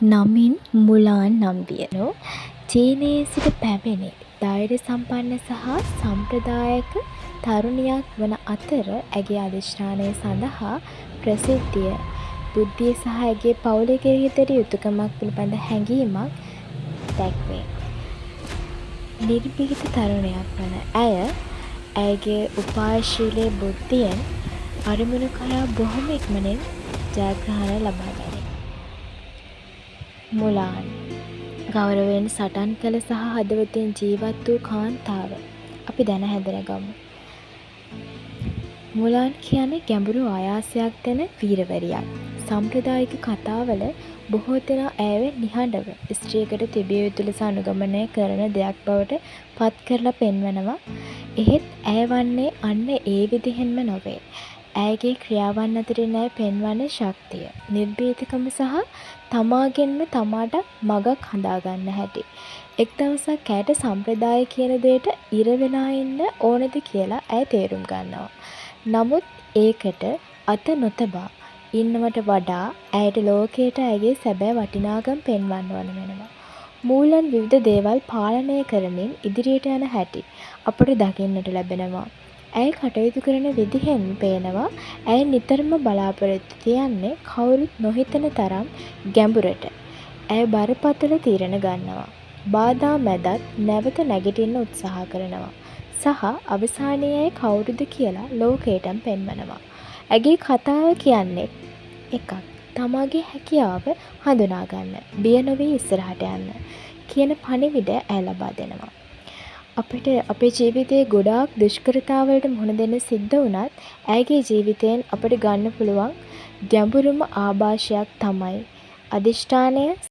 නමින් මුලාන් නම් වියනු චීනයේ සිට පැමිණි ධෛර්ය සම්පන්න සහ සම්ප්‍රදායික තරුණියක් වන අතර ඇගේ අධිෂ්ඨානය සඳහා ප්‍රසිද්ධිය, බුද්ධිය සහ ඇගේ පවුල කෙරෙහි දැඩි යුතුකමක් පිළිබඳ හැඟීමක් දැක්වේ. නිර්භීත තරුණියක් වන ඇය ඇයගේ උපායශීලී බුද්ධියෙන් අරමුණු කරා බොහොම ඉක්මනින් ජයග්‍රහණය ලබා ගනී. මුලාන් ගෞරවයෙන් සටන් කළ සහ හදවතින් ජීවත් වූ කාන්තාව අපි දැන හැඳින ගමු. මුලාන් කියන්නේ ගැඹුරු ආයාසයක් දෙන වීරවරියක්. සම්ප්‍රදායික කතාවල බොහෝ දෙනා ඇයව නිහඬව ස්ත්‍රියකට තිබිය යුතු ලෙස අනුගමනය කරන දෙයක් බවට පත් කරලා පෙන්වනවා. එහෙත් ඇය වන්නේ අන්න ඒ විදිහෙන්ම නොවේ. ඇයගේ ක්‍රියාවන් අතරින් ඇය පෙන්වන්නේ ශක්තිය, නිර්භීතකම සහ තමාගෙන්ම තමාට මගක් හදාගන්න හැටි. එක් දවසක් ඇයට සම්ප්‍රදාය කියන දෙයට ඉර වෙලා ඉන්න ඕනෙද කියලා ඇය තේරුම් ගන්නවා. නමුත් ඒකට අත නොතබා ඉන්නවට වඩා ඇයට ලෝකයට ඇයගේ සැබෑ වටිනාකම පෙන්වන්න ඕන වෙනවා. මූලන් විවිධ දේවල් පාලනය කරමින් ඉදිරියට යන හැටි අපට දකින්නට ලැබෙනවා. ඇය කටයුතු කරන විදිහෙන් පේනවා ඇය නිතරම බලාපොරොත්තු තියන්නේ කවුරුත් නොහිතන තරම් ගැඹුරට. ඇය බරපතල තීරණ ගන්නවා. බාධා මැදත් නැවත නැගිටින්න උත්සාහ කරනවා. සහ අවසානයේ ඇය කවුරුද කියලා ලෝකයටම පෙන්වනවා. ඇගේ කතාව කියන්නේ එකක්, තමාගේ හැකියාව හඳුනා ගන්න, බිය නොවී ඉස්සරහට යන්න කියන පණිවිඩය ඇය ලබා දෙනවා. අපිට අපේ ජීවිතයේ ගොඩාක් දුෂ්කරතාවලට මුහුණ දෙන්න සිද්ධ වුණත් ඇයගේ ජීවිතයෙන් අපිට ගන්න පුළුවන් ගැඹුරුම ආභාෂයක් තමයි අධිෂ්ඨානය